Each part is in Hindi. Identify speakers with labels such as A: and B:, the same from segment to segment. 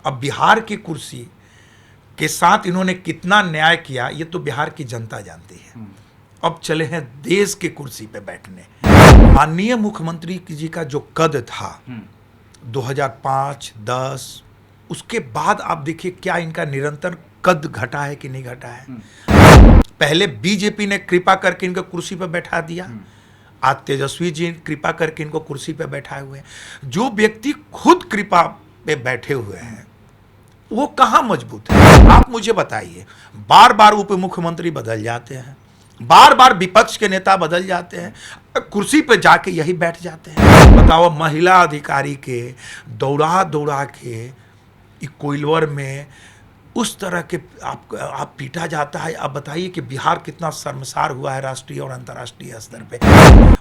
A: अब बिहार की कुर्सी के साथ इन्होंने कितना न्याय किया ये तो बिहार की जनता जानती है। अब चले हैं देश की कुर्सी पे बैठने। माननीय मुख्यमंत्री जी का जो कद था 2005-10, उसके बाद आप देखिए क्या इनका निरंतर कद घटा है कि नहीं घटा है। पहले बीजेपी ने कृपा करके इनको कुर्सी पर बैठा दिया, आज तेजस्वी जी कृपा करके इनको कुर्सी पर बैठाए हुए हैं। जो व्यक्ति खुद कृपा पे बैठे हुए हैं वो कहाँ मजबूत है, आप मुझे बताइए। बार बार उप मुख्यमंत्री बदल जाते हैं, बार बार विपक्ष के नेता बदल जाते हैं, कुर्सी पे जाके यही बैठ जाते हैं। बताओ, महिला अधिकारी के दौड़ा दौड़ा के कोइलवर में उस तरह के आप पीटा जाता है। अब बताइए कि बिहार कितना शर्मसार हुआ है राष्ट्रीय और अंतर्राष्ट्रीय स्तर पे।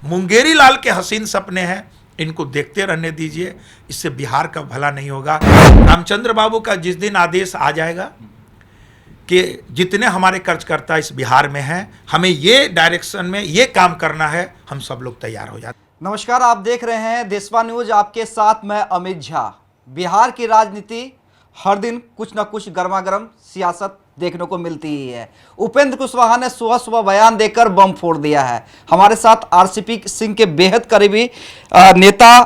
A: मुंगेरी लाल के हसीन सपने हैं, इनको देखते रहने दीजिए, इससे बिहार का भला नहीं होगा। रामचंद्र बाबू का जिस दिन आदेश आ जाएगा कि जितने हमारे कर्जकर्ता इस बिहार में हैं, हमें ये डायरेक्शन में ये काम करना है, हम सब लोग तैयार हो जाते।
B: नमस्कार, आप देख रहे हैं देशवा न्यूज, आपके साथ मैं अमित झा। बिहार की राजनीति हर दिन कुछ न कुछ गर्मागर्म सियासत देखने को मिलती ही है। उपेंद्र कुशवाहा ने सुबह सुबह बयान देकर बम फोड़ दिया है। हमारे साथ आरसीपी सिंह के बेहद करीबी नेता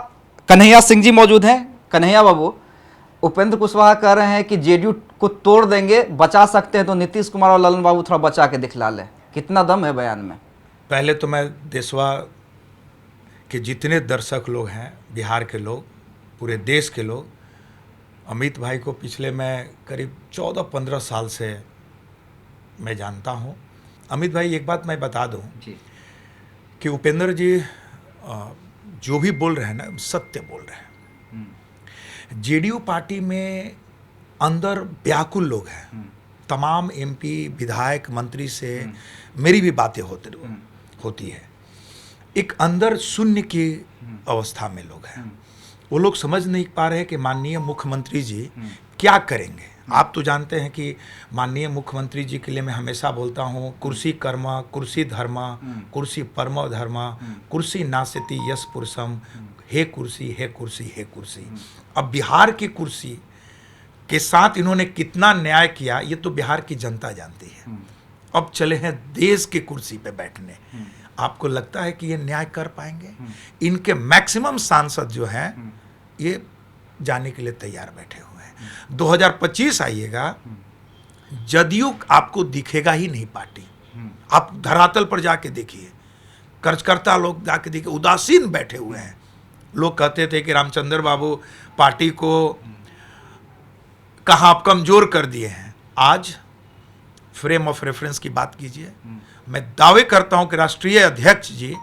B: कन्हैया सिंह जी मौजूद हैं। कन्हैया बाबू, उपेंद्र कुशवाहा कह रहे हैं कि जेडीयू को तोड़ देंगे, बचा सकते हैं तो नीतीश कुमार और ललन बाबू थोड़ा बचा के दिखला लें। कितना दम है बयान में?
A: पहले तो मैं देशवा के जितने दर्शक लोग हैं, बिहार के लोग, पूरे देश के लोग, अमित भाई को पिछले मैं करीब 14-15 साल से मैं जानता हूं। अमित भाई, एक बात मैं बता दूं कि उपेंद्र जी जो भी बोल रहे हैं ना, सत्य बोल रहे हैं। जेडीयू पार्टी में अंदर व्याकुल लोग हैं। तमाम एमपी, विधायक, मंत्री से मेरी भी बातें होती है। एक अंदर शून्य की अवस्था में लोग हैं। वो लोग समझ नहीं पा रहे कि माननीय मुख्यमंत्री जी क्या करेंगे। आप तो जानते हैं कि माननीय मुख्यमंत्री जी के लिए मैं हमेशा बोलता हूँ, कुर्सी कर्म, कुर्सी धर्म, कुर्सी परमो धर्म, कुर्सी नास्ति यश पुरुषम, हे कुर्सी, हे कुर्सी, हे कुर्सी। अब बिहार की कुर्सी के साथ इन्होंने कितना न्याय किया ये तो बिहार की जनता जानती है। अब चले हैं देश की कुर्सी पे बैठने। आपको लगता है कि ये न्याय कर पाएंगे? इनके मैक्सिमम सांसद जो हैं ये जाने के लिए तैयार बैठे हुए हैं। 2025 आइएगा, जदयू आपको दिखेगा ही नहीं पार्टी। आप धरातल पर जाके देखिए, कर्जकर्ता लोग जाके देखिए, उदासीन बैठे हुए हैं। लोग कहते थे कि रामचंद्र बाबू पार्टी को कहाँ आप कमजोर कर दिए हैं। आज फ्रेम ऑफ रेफरेंस की बात कीजिए, मैं दावे करता हूं कि राष्ट्रीय अध्यक्ष जी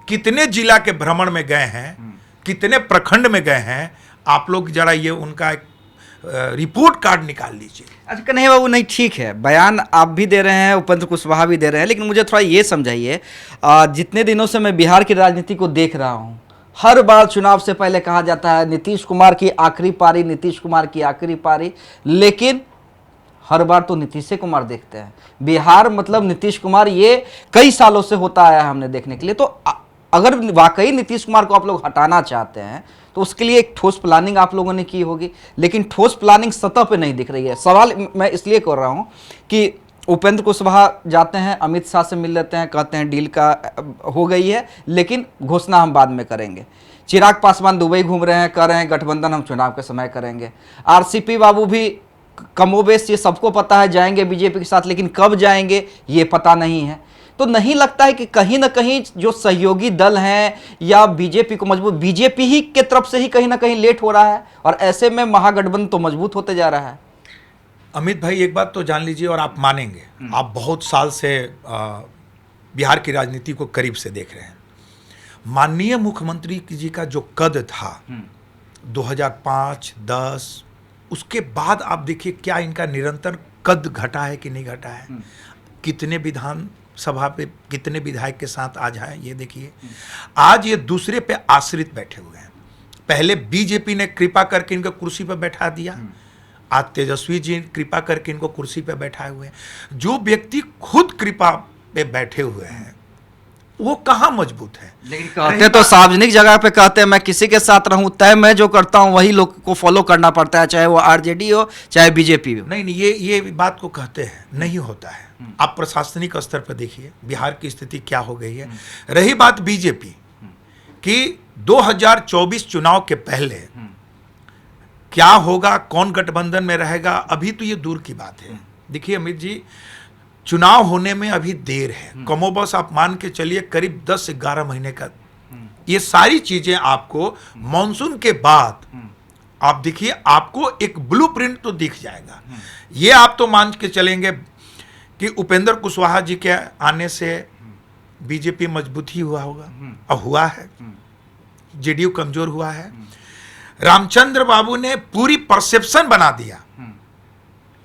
A: कितने जिला के भ्रमण में गए हैं, कितने प्रखंड में गए हैं। आप लोग जरा ये उनका एक रिपोर्ट कार्ड निकाल लीजिए।
B: अच्छा कन्हैया बाबू, नहीं ठीक है, बयान आप भी दे रहे हैं, उपेंद्र कुशवाहा भी दे रहे हैं, लेकिन मुझे थोड़ा ये समझाइए, जितने दिनों से मैं बिहार की राजनीति को देख रहा हूँ, हर बार चुनाव से पहले कहा जाता है नीतीश कुमार की आखिरी पारी, नीतीश कुमार की आखिरी पारी, लेकिन हर बार तो नीतीश कुमार देखते हैं। बिहार मतलब नीतीश कुमार, ये कई सालों से होता आया है हमने देखने के लिए। तो अगर वाकई नीतीश कुमार को आप लोग हटाना चाहते हैं तो उसके लिए एक ठोस प्लानिंग आप लोगों ने की होगी, लेकिन ठोस प्लानिंग सतह पे नहीं दिख रही है। सवाल मैं इसलिए कर रहा हूं कि उपेंद्र कुशवाहा जाते हैं, अमित शाह से मिल लेते हैं, कहते हैं डील का हो गई है, लेकिन घोषणा हम बाद में करेंगे। चिराग पासवान दुबई घूम रहे हैं, कह रहे हैं गठबंधन हम चुनाव के समय करेंगे। आरसीपी बाबू भी कमोबेश ये सबको पता है जाएंगे बीजेपी के साथ, लेकिन कब जाएंगे ये पता नहीं है। तो नहीं लगता है कि कहीं ना कहीं जो सहयोगी दल हैं या बीजेपी को मजबूत, बीजेपी ही के तरफ से ही कहीं ना कहीं लेट हो रहा है, और ऐसे में महागठबंधन तो मजबूत होते जा रहा है?
A: अमित भाई, एक बात तो जान लीजिए और आप मानेंगे, आप बहुत साल से बिहार की राजनीति को करीब से देख रहे हैं। माननीय मुख्यमंत्री जी का जो कद था 2005-10, उसके बाद आप देखिए क्या इनका निरंतर कद घटा है कि नहीं घटा है। कितने विधानसभा पे कितने विधायक के साथ आज है ये देखिए। आज ये दूसरे पे आश्रित बैठे हुए हैं। पहले बीजेपी ने कृपा करके इनको कुर्सी पर बैठा दिया, आज तेजस्वी जी कृपा करके इनको कुर्सी पर बैठाए हुए हैं। जो व्यक्ति खुद कृपा पे बैठे हुए हैं वो कहाँ मजबूत है।
B: लेकिन कहते तो सार्वजनिक जगह पे कहते हैं मैं किसी के साथ रहूं तय मैं जो करता हूं वही लोग को फॉलो करना पड़ता है, चाहे वो आरजेडी हो चाहे बीजेपी हो।
A: नहीं, ये बात को कहते हैं, नहीं होता है। आप प्रशासनिक स्तर पर देखिए बिहार की स्थिति क्या हो गई है। रही बात बीजेपी की, 2024 चुनाव के पहले क्या होगा, कौन गठबंधन में रहेगा, अभी तो ये दूर की बात है। देखिए अमित जी, चुनाव होने में अभी देर है, कमोबस आप मान के चलिए करीब 10-11 महीने का। ये सारी चीजें आपको मॉनसून के बाद आप देखिए, आपको एक ब्लूप्रिंट तो दिख जाएगा। ये आप तो मान के चलेंगे कि उपेंद्र कुशवाहा जी के आने से बीजेपी मजबूत ही हुआ होगा, अब हुआ है। जेडीयू कमजोर हुआ है। रामचंद्र बाबू ने पूरी परसेप्शन बना दिया।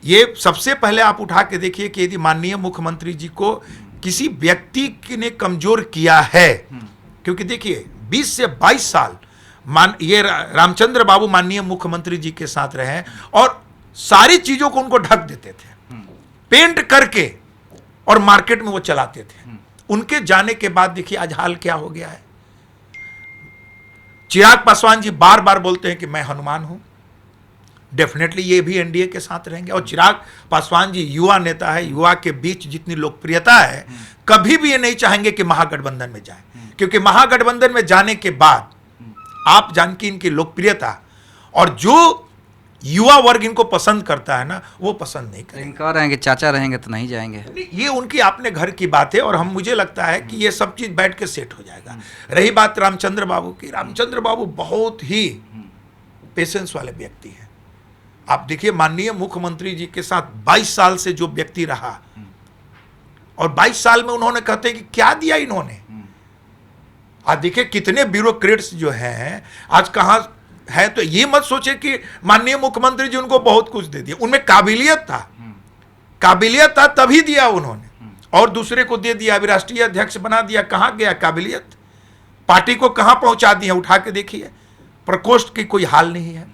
A: ये सबसे पहले आप उठा के देखिए कि यदि माननीय मुख्यमंत्री जी को किसी व्यक्ति ने कमजोर किया है, क्योंकि देखिए 20 से 22 साल ये रामचंद्र बाबू माननीय मुख्यमंत्री जी के साथ रहे और सारी चीजों को उनको ढक देते थे, पेंट करके, और मार्केट में वो चलाते थे। उनके जाने के बाद देखिए आज हाल क्या हो गया है। चिराग पासवान जी बार बार बोलते हैं कि मैं हनुमान हूं, डेफिनेटली ये भी एनडीए के साथ रहेंगे। और चिराग पासवान जी युवा नेता है, युवा के बीच जितनी लोकप्रियता है, कभी भी ये नहीं चाहेंगे कि महागठबंधन में जाए, क्योंकि महागठबंधन में जाने के बाद आप जानकी इनकी लोकप्रियता और जो युवा वर्ग इनको पसंद करता है ना, वो पसंद नहीं करेंगे।
B: कह रहे हैं कि चाचा रहेंगे तो नहीं जाएंगे।
A: ये उनकी अपने घर की बात है और मुझे लगता है कि ये सब चीज बैठ के सेट हो जाएगा। रही बात रामचंद्र बाबू की, रामचंद्र बाबू बहुत ही पेशेंस वाले व्यक्ति हैं। आप देखिए माननीय मुख्यमंत्री जी के साथ 22 साल से जो व्यक्ति रहा, और 22 साल में उन्होंने कहते हैं कि क्या दिया इन्होंने। आज देखिए कितने ब्यूरोक्रेट्स जो हैं आज कहां है, तो ये मत सोचे कि माननीय मुख्यमंत्री जी उनको बहुत कुछ दे दिया। उनमें काबिलियत था तभी दिया उन्होंने, और दूसरे को दे दिया, अभी राष्ट्रीय अध्यक्ष बना दिया। कहां गया काबिलियत, पार्टी को कहां पहुंचा दिया, उठा के देखिए। प्रकोष्ठ की कोई हाल नहीं है।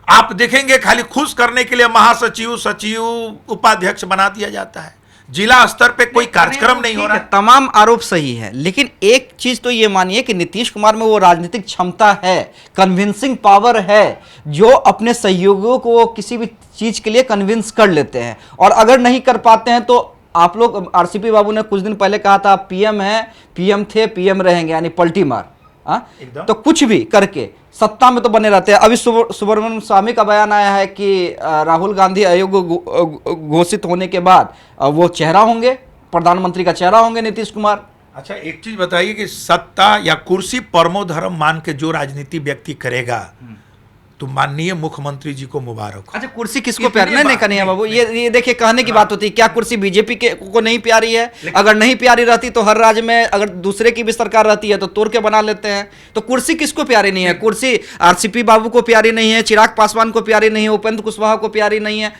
A: आप देखेंगे खाली खुश करने के लिए महासचिव, सचिव, उपाध्यक्ष बना दिया जाता है, जिला स्तर पे कोई कार्यक्रम नहीं हो रहा है।
B: तमाम आरोप सही है, लेकिन एक चीज तो ये मानिए कि नीतीश कुमार में वो राजनीतिक क्षमता है, कन्विंसिंग पावर है, जो अपने सहयोगियों को किसी भी चीज के लिए कन्विंस कर लेते हैं। और अगर नहीं कर पाते हैं तो आप लोग, आरसीपी बाबू ने कुछ दिन पहले कहा था पीएम है, पीएम थे, पीएम रहेंगे, यानी पलटी मार। तो कुछ भी करके सत्ता में तो बने रहते हैं। अभी सुब्रमण्यम स्वामी का बयान आया है कि राहुल गांधी अयोग्य घोषित होने के बाद वो चेहरा होंगे, प्रधानमंत्री का चेहरा होंगे नीतीश कुमार।
A: अच्छा एक चीज बताइए कि सत्ता या कुर्सी परमो धर्म मान के जो राजनीति व्यक्ति करेगा, तो माननीय मुख्यमंत्री जी को मुबारक हो।
B: अच्छा कुर्सी किसको प्यारी नहीं कन्हैया बाबू, ये देखिए कहने की बात होती है, क्या कुर्सी बीजेपी को नहीं प्यारी है? अगर नहीं प्यारी रहती तो हर राज्य में अगर दूसरे की भी सरकार रहती है तो तोड़ के बना लेते हैं। तो कुर्सी किसको प्यारी नहीं है? कुर्सी आरसीपी बाबू को प्यारी नहीं है, चिराग पासवान को प्यारी नहीं है, उपेंद्र कुशवाहा को प्यारी नहीं है,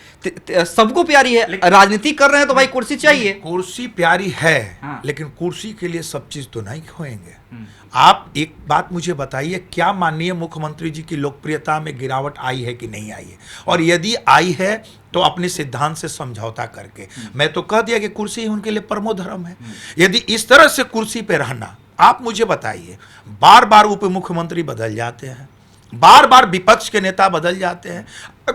B: सबको प्यारी है। राजनीति कर रहे हैं तो भाई कुर्सी चाहिए।
A: कुर्सी प्यारी है, लेकिन कुर्सी के लिए सब चीज तो नहीं खोएंगे। आप एक बात मुझे बताइए, क्या माननीय मुख्यमंत्री जी की लोकप्रियता में गिरावट आई है कि नहीं आई है? और यदि आई है तो अपने सिद्धांत से समझौता करके। मैं तो कह दिया कि कुर्सी उनके लिए परमो धर्म है। यदि इस तरह से कुर्सी पे रहना, आप मुझे बताइए, बार बार उप मुख्यमंत्री बदल जाते हैं, बार बार विपक्ष के नेता बदल जाते हैं,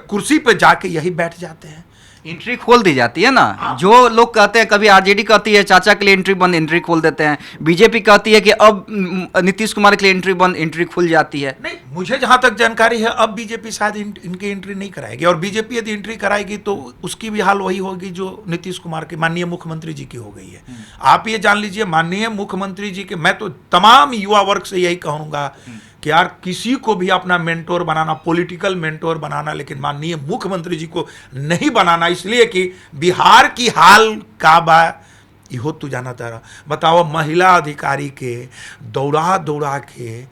A: कुर्सी पे जाके यही बैठ जाते हैं,
B: एंट्री खोल दी जाती है ना। जो लोग कहते हैं, कभी आरजेडी कहती है चाचा के लिए एंट्री बंद, एंट्री खोल देते हैं। बीजेपी कहती है कि अब नीतीश कुमार के लिए एंट्री बंद, एंट्री खुल जाती है।
A: नहीं, मुझे जहां तक जानकारी है अब बीजेपी शायद इनकी एंट्री नहीं कराएगी, और बीजेपी यदि एंट्री कराएगी तो उसकी भी हाल वही होगी जो नीतीश कुमार के माननीय मुख्यमंत्री जी की हो गई है। आप ये जान लीजिए, माननीय मुख्यमंत्री जी के, मैं तो तमाम युवा वर्ग से यही कहूंगा कि यार किसी को भी अपना मेंटोर बनाना, पॉलिटिकल मेंटोर बनाना, लेकिन माननीय मुख्यमंत्री जी को नहीं बनाना, इसलिए कि बिहार की हाल का बा इहो तू जाना तारा। बताओ, महिला अधिकारी के दौड़ा के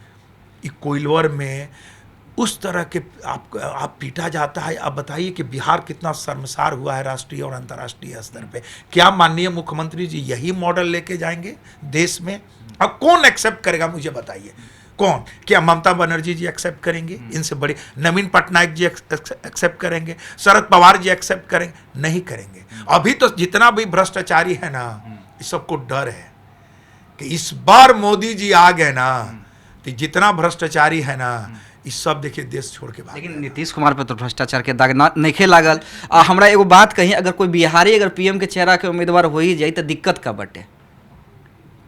A: कोइलवर में उस तरह के आप पीटा जाता है। अब बताइए कि बिहार कितना शर्मसार हुआ है राष्ट्रीय और अंतर्राष्ट्रीय स्तर पे। क्या माननीय मुख्यमंत्री जी यही मॉडल लेके जाएंगे देश में? अब कौन एक्सेप्ट करेगा मुझे बताइए, कौन? क्या ममता बनर्जी जी एक्सेप्ट करेंगे? इनसे बड़े नवीन पटनायक जी एक्सेप्ट करेंगे? शरद पवार जी एक्सेप्ट करेंगे? नहीं करेंगे। अभी तो जितना भी भ्रष्टाचारी है ना, इस सबको डर है कि इस बार मोदी जी आ गए ना तो जितना भ्रष्टाचारी है ना इस सब देखिए देश छोड़ के भाग
B: लेकिन
A: गए।
B: नीतीश कुमार पे तो भ्रष्टाचार के दाग ना नहीं लागल। हमरा एगो बात कही, अगर कोई बिहारी अगर पीएम के चेहरा के उम्मीदवार हो ही जाए तो दिक्कत का बटे?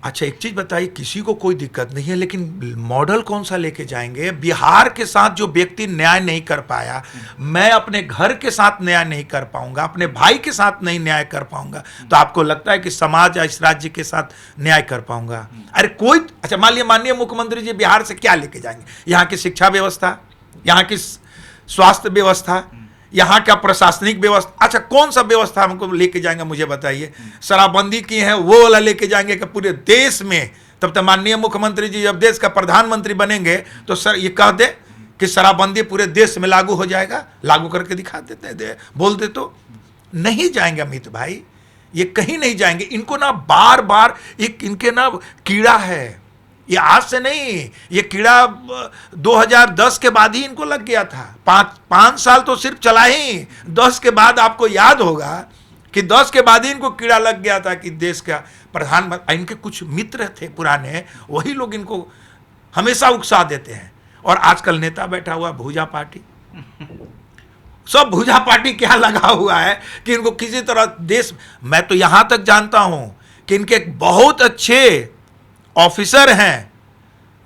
A: अच्छा एक चीज बताइए, किसी को कोई दिक्कत नहीं है, लेकिन मॉडल कौन सा लेके जाएंगे? बिहार के साथ जो व्यक्ति न्याय नहीं कर पाया, मैं अपने घर के साथ न्याय नहीं कर पाऊंगा, अपने भाई के साथ नहीं न्याय कर पाऊंगा, तो आपको लगता है कि समाज या इस राज्य के साथ न्याय कर पाऊंगा? अरे कोई, अच्छा मान लिया माननीय मुख्यमंत्री जी बिहार से क्या लेके जाएंगे? यहाँ की शिक्षा व्यवस्था, यहाँ की स्वास्थ्य व्यवस्था, यहाँ क्या प्रशासनिक व्यवस्था, अच्छा कौन सा व्यवस्था हमको लेके जाएंगे मुझे बताइए? शराबबंदी की है वो वाला लेके जाएंगे कि पूरे देश में? तब तो माननीय मुख्यमंत्री जी जब देश का प्रधानमंत्री बनेंगे तो सर ये कह दे कि शराबबंदी पूरे देश में लागू हो जाएगा, लागू करके दिखा देते, बोल दे तो नहीं जाएंगे अमित भाई, ये कहीं नहीं जाएंगे। इनको ना बार बार एक इनके ना कीड़ा है, ये आज से नहीं, ये कीड़ा 2010 के बाद ही इनको लग गया था। पाँच साल तो सिर्फ चला ही, 10 के बाद आपको याद होगा कि 10 के बाद ही इनको कीड़ा लग गया था कि देश का प्रधानमंत्री, इनके कुछ मित्र थे पुराने, वही लोग इनको हमेशा उकसा देते हैं। और आजकल नेता बैठा हुआ भूजा पार्टी, सब भूजा पार्टी क्या लगा हुआ है कि इनको किसी तरह देश, मैं तो यहां तक जानता हूं कि इनके एक बहुत अच्छे ऑफिसर हैं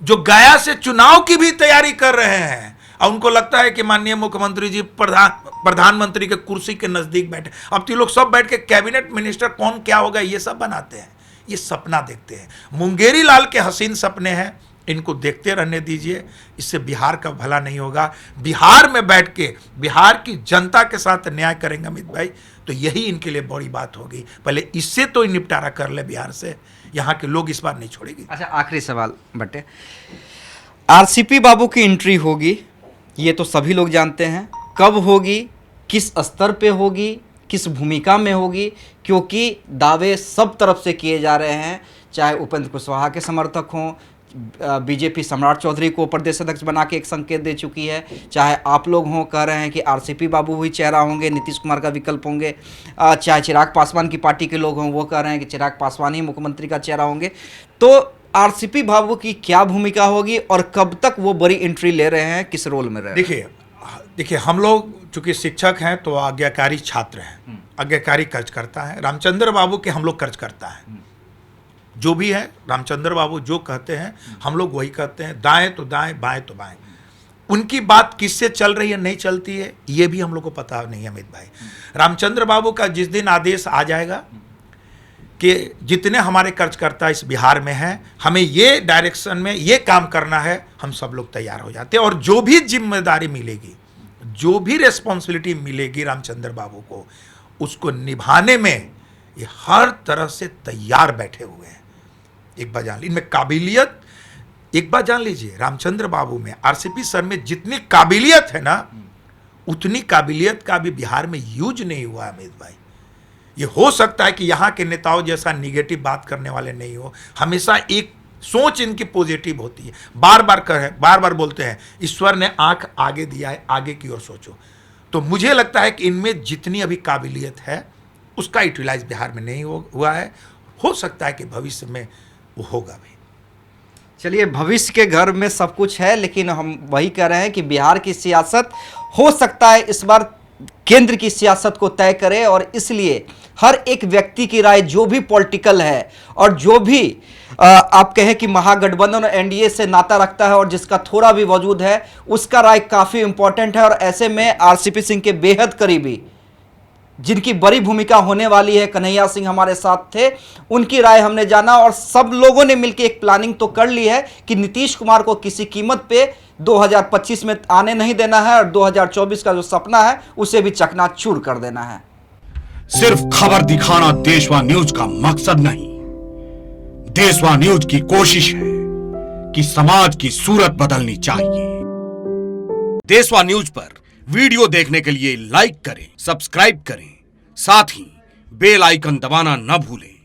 A: जो गया से चुनाव की भी तैयारी कर रहे हैं, और उनको लगता है कि माननीय मुख्यमंत्री जी प्रधानमंत्री के कुर्सी के नजदीक बैठे। अब तो लोग सब बैठ के कैबिनेट मिनिस्टर कौन क्या होगा ये सब बनाते हैं, ये सपना देखते हैं। मुंगेरी लाल के हसीन सपने हैं, इनको देखते रहने दीजिए, इससे बिहार का भला नहीं होगा। बिहार में बैठ के बिहार की जनता के साथ न्याय करेंगे अमित भाई, तो यही इनके लिए बड़ी बात होगी। पहले इससे तो निपटारा कर ले बिहार से, यहाँ के लोग इस बार नहीं छोड़ेंगे।
B: अच्छा आखिरी सवाल बटे, आरसीपी बाबू की एंट्री होगी ये तो सभी लोग जानते हैं, कब होगी, किस स्तर पे होगी, किस भूमिका में होगी? क्योंकि दावे सब तरफ से किए जा रहे हैं, चाहे उपेंद्र कुशवाहा के समर्थक हों, बीजेपी सम्राट चौधरी को प्रदेश अध्यक्ष बना के एक संकेत दे चुकी है, चाहे आप लोग हों कह रहे हैं कि आरसीपी बाबू ही चेहरा होंगे, नीतीश कुमार का विकल्प होंगे, चाहे चिराग पासवान की पार्टी के लोग हों वो कह रहे हैं कि चिराग पासवान ही मुख्यमंत्री का चेहरा होंगे। तो आरसीपी बाबू की क्या भूमिका होगी और कब तक वो बड़ी एंट्री ले रहे हैं, किस रोल में रहे?
A: देखिए हम लोग चूंकि शिक्षक हैं तो आज्ञाकारी छात्र हैं, आज्ञाकारी कार्यकर्ता है। रामचंद्र बाबू के हम लोग कार्यकर्ता हैं, जो भी है रामचंद्र बाबू जो कहते हैं हम लोग वही कहते हैं, दाएं तो दाएं बाएं तो बाएं। उनकी बात किससे चल रही है नहीं चलती है ये भी हम लोग को पता नहीं अमित भाई। रामचंद्र बाबू का जिस दिन आदेश आ जाएगा कि जितने हमारे कार्यकर्ता इस बिहार में हैं हमें ये डायरेक्शन में ये काम करना है, हम सब लोग तैयार हो जाते हैं। और जो भी जिम्मेदारी मिलेगी, जो भी रिस्पॉन्सिबिलिटी मिलेगी रामचंद्र बाबू को, उसको निभाने में ये हर तरह से तैयार बैठे हुए हैं। एक बार जान लीजिए इनमें काबिलियत, एक बार जान लीजिए रामचंद्र बाबू में, आरसीपी सर में जितनी काबिलियत है ना, उतनी काबिलियत का भी बिहार में यूज नहीं हुआ अमित भाई। ये हो सकता है कि यहाँ के नेताओं जैसा निगेटिव बात करने वाले नहीं हो, हमेशा एक सोच इनकी पॉजिटिव होती है। बार बार बोलते हैं ईश्वर ने आंख आगे दिया है, आगे की ओर सोचो। तो मुझे लगता है कि इनमें जितनी अभी काबिलियत है उसका यूटिलाइज बिहार में नहीं हुआ है। हो सकता है कि भविष्य में वो होगा भी।
B: चलिए, भविष्य के घर में सब कुछ है, लेकिन हम वही कह रहे हैं कि बिहार की सियासत हो सकता है इस बार केंद्र की सियासत को तय करे, और इसलिए हर एक व्यक्ति की राय जो भी पॉलिटिकल है और जो भी आप कहें कि महागठबंधन और एनडीए से नाता रखता है और जिसका थोड़ा भी वजूद है, उसका राय काफ़ी इंपॉर्टेंट है। और ऐसे में आरसीपी सिंह के बेहद करीबी जिनकी बड़ी भूमिका होने वाली है, कन्हैया सिंह हमारे साथ थे, उनकी राय हमने जाना और सब लोगों ने मिलकर एक प्लानिंग तो कर ली है कि नीतीश कुमार को किसी कीमत पे 2025 में आने नहीं देना है और 2024 का जो सपना है उसे भी चकनाचूर कर देना है।
C: सिर्फ खबर दिखाना देशवा न्यूज का मकसद नहीं, देशवा न्यूज की कोशिश है कि समाज की सूरत बदलनी चाहिए। देशवा न्यूज पर वीडियो देखने के लिए लाइक करें, सब्सक्राइब करें, साथ ही बेल आइकन दबाना न भूलें।